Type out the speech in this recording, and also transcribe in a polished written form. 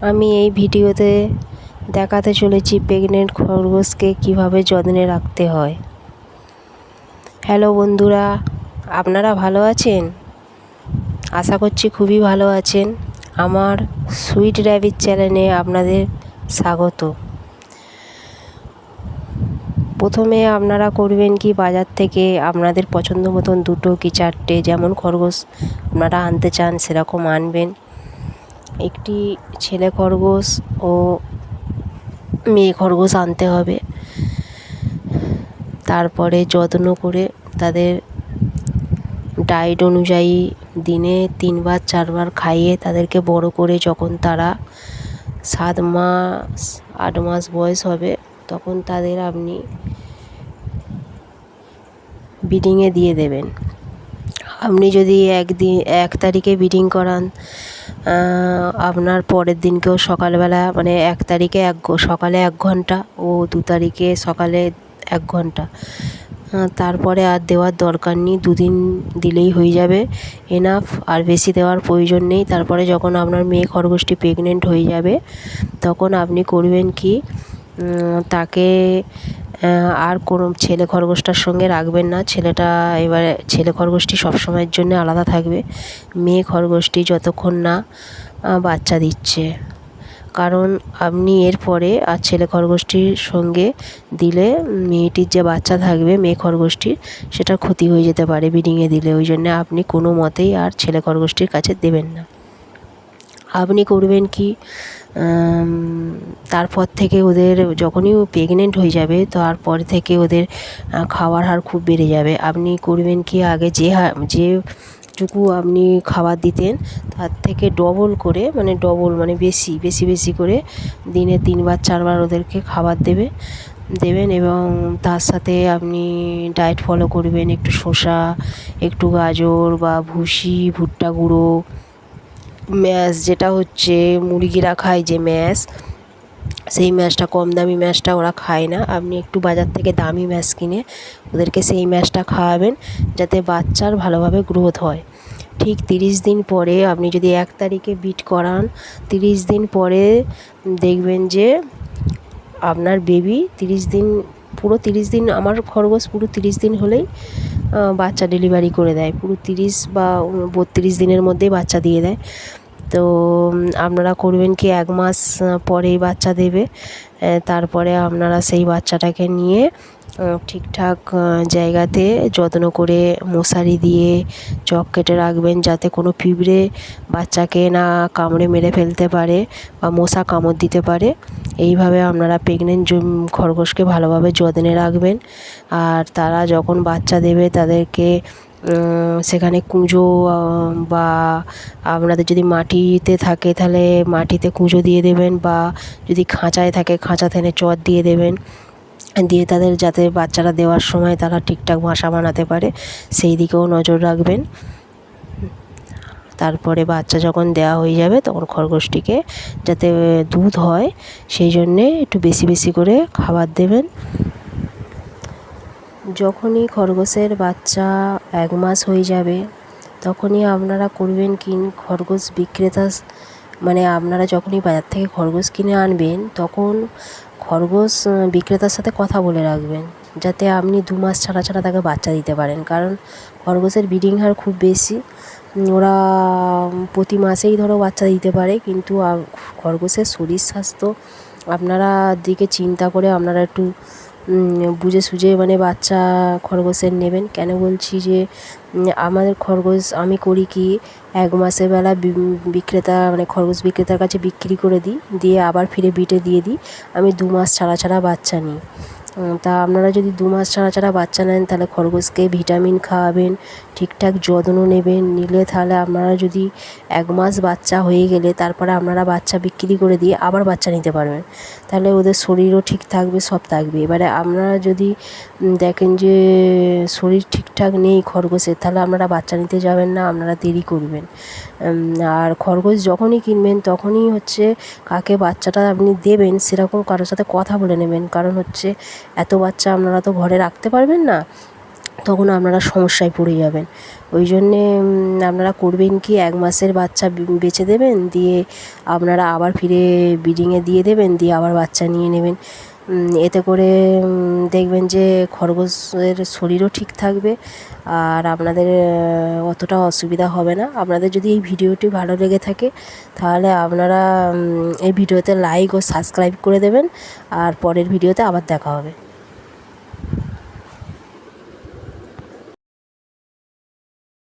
আমি এই ভিডিওতে দেখাতে চলেছি প্রেগনেন্ট খরগোশকে কিভাবে যত্নে রাখতে হয়। হ্যালো বন্ধুরা, আপনারা ভালো আছেন? আশা করছি খুবই ভালো আছেন। আমার সুইট র্যাবিট চ্যানেলে আপনাদের স্বাগত। প্রথমে আপনারা করবেন কি, বাজার থেকে আপনাদের পছন্দ মতন 2 কি 4টে যেমন খরগোশ আপনারা আনতে চান সেরকম আনবেন। একটি ছেলে খরগোশ ও মেয়ে খরগোশ আনতে হবে। তারপরে যত্ন করে তাদের ডায়েট অনুযায়ী দিনে 3বার 4বার খাইয়ে তাদেরকে বড় করে যখন তারা 7 মাস 8 মাস বয়স হবে তখন তাদের আপনি ব্রিডিংয়ে দিয়ে দেবেন। আপনি যদি 1 তারিখে ব্রিডিং করান, আপনার পরের দিনকেও সকালবেলা মানে 1 তারিখে সকালে 1 ঘন্টা ও 2 তারিখে সকালে 1 ঘন্টা, তারপরে আর দেওয়ার দরকার নেই। 2 দিন দিলেই হয়ে যাবে, এনাফ। আর বেশি দেওয়ার প্রয়োজন নেই। তারপরে যখন আপনার মেয়ে খরগোশটি প্রেগনেন্ট হয়ে যাবে তখন আপনি করবেন কি, তাকে আর কোনো ছেলে খরগোশটার সঙ্গে রাখবেন না। এবারে ছেলে খরগোশটি সবসময়ের জন্য আলাদা থাকবে। মেয়ে খরগোশটি যতক্ষণ না বাচ্চা দিচ্ছে, কারণ আপনি এরপরে আর ছেলে খরগোশটির সঙ্গে দিলে মেয়েটির যে বাচ্চা থাকবে মেয়ে খরগোশটির, সেটা ক্ষতি হয়ে যেতে পারে ব্রিডিংয়ে দিলে। ওই জন্য আপনি কোনো মতেই আর ছেলে খরগোশটির কাছে দেবেন না। আপনি করবেন কি, তারপর থেকে ওদের যখনই প্রেগনেন্ট হয়ে যাবে তারপর থেকে ওদের খাওয়ার হার খুব বেড়ে যাবে। আপনি করবেন কি, আগে যেটুকু আপনি খাবার দিতেন তার থেকে ডবল করে, মানে বেশি করে দিনে 3বার 4বার ওদেরকে খাবার দেবেন। এবং তার সাথে আপনি ডায়েট ফলো করবেন। একটু শসা, একটু গাজর বা ভুসি, ভুট্টা গুঁড়ো, ম্যাশ, যেটা হচ্ছে মুরগিরা খায় যে ম্যাশ, সেই ম্যাশটা কম দামি ম্যাশটা ওরা খায় না। আপনি একটু বাজার থেকে দামি ম্যাশ কিনে ওদেরকে সেই ম্যাশটা খাওয়াবেন, যাতে বাচ্চার ভালোভাবে গ্রোথ হয়। ঠিক 30 দিন পরে আপনি যদি 1 তারিখে বিট করান, 30 দিন পরে দেখবেন যে আপনার বেবি পুরো 30 দিন, আমার খরগোশ পুরো 30 দিন হলেই বাচ্চা ডেলিভারি করে দেয়। পুরো 30 বা 32 দিনের মধ্যেই বাচ্চা দিয়ে দেয়। তো আপনারা করবেন কি, 1 মাস পরেই বাচ্চা দেবে। তারপরে আপনারা সেই বাচ্চাটাকে নিয়ে ঠিকঠাক জায়গাতে যত্ন করে মশারি দিয়ে চক কেটে রাখবেন, যাতে কোনো পিঁপড়ে বাচ্চাকে না কামড়ে মেরে ফেলতে পারে বা মশা কামড় দিতে পারে। এইভাবে আপনারা প্রেগনেন্ট খরগোশকে ভালোভাবে যত্নে রাখবেন। আর তারা যখন বাচ্চা দেবে তাদেরকে সেখানে কুঁজো, বা আপনাদের যদি মাটিতে থাকে তাহলে মাটিতে কুঁজো দিয়ে দেবেন, বা যদি খাঁচায় থাকে খাঁচা থেকে চট দিয়ে দেবেন, দিয়ে তাদের যাতে বাচ্চারা দেওয়ার সময় তারা ঠিকঠাক বাসা বানাতে পারে সেই দিকেও নজর রাখবেন। তারপরে বাচ্চা যখন দেওয়া হয়ে যাবে তখন খরগোশটিকে যাতে দুধ হয় সেই জন্যে একটু বেশি করে খাবার দেবেন। যখনই খরগোশের বাচ্চা 1 মাস হয়ে যাবে তখনই আপনারা করবেন কি, খরগোশ বিক্রেতা, মানে আপনারা যখনই বাজার থেকে খরগোশ কিনে আনবেন তখন খরগোশ বিক্রেতার সাথে কথা বলে রাখবেন, যাতে আপনি 2 মাস ছাড়া তাকে বাচ্চা দিতে পারেন। কারণ খরগোশের ব্রিডিং হার খুব বেশি, ওরা প্রতি মাসেই ধরো বাচ্চা দিতে পারে। কিন্তু খরগোশের শরীর স্বাস্থ্য আপনারা দিকে চিন্তা করে আপনারা একটু বুঝে সুঝে বাচ্চা খরগোশের নেবেন। কেন বলছি যে আমাদের খরগোশ আমি করি কি, 1 মাসের বেলা খরগোশ বিক্রেতার কাছে বিক্রি করে দিয়ে আবার ফিরে বিটে দিয়ে দিই। আমি 2 মাস ছাড়া বাচ্চা নিই। তা আপনারা যদি 2 মাস ছাড়া বাচ্চা নেন তাহলে খরগোশকে ভিটামিন খাওয়াবেন, ঠিকঠাক যত্ন নেবেন। নিলে তাহলে আপনারা যদি 1 মাস বাচ্চা হয়ে গেলে তারপরে আপনারা বাচ্চা বিক্রি করে দিয়ে আবার বাচ্চা নিতে পারবেন। তাহলে ওদের শরীরও ঠিক থাকবে, সব থাকবে। এবারে আপনারা যদি দেখেন যে শরীর ঠিকঠাক নেই খরগোশের, তাহলে আপনারা বাচ্চা নিতে যাবেন না, আপনারা দেরি করবেন। আর খরগোশ যখনই কিনবেন তখনই হচ্ছে কাকে বাচ্চাটা আপনি দেবেন সেরকম কারোর সাথে কথা বলে নেবেন। কারণ হচ্ছে এত বাচ্চা আপনারা তো ঘরে রাখতে পারবেন না। তখন আপনারা সমস্যায় পড়ে যাবেন। ওই জন্যে আপনারা করবেন কি, 1 মাসের বাচ্চা বেচে দেবেন, দিয়ে আপনারা আবার ফিরে ব্রিডিংয়ে দিয়ে দেবেন, দিয়ে আবার বাচ্চা নিয়ে নেবেন। এতে করে দেখবেন যে খরগোশের শরীরও ঠিক থাকবে, আর আপনাদের অতটা অসুবিধা হবে না। আপনাদের যদি এই ভিডিওটি ভালো লেগে থাকে তাহলে আপনারা এই ভিডিওতে লাইক ও সাবস্ক্রাইব করে দেবেন, আর পরের ভিডিওতে আবার দেখা হবে।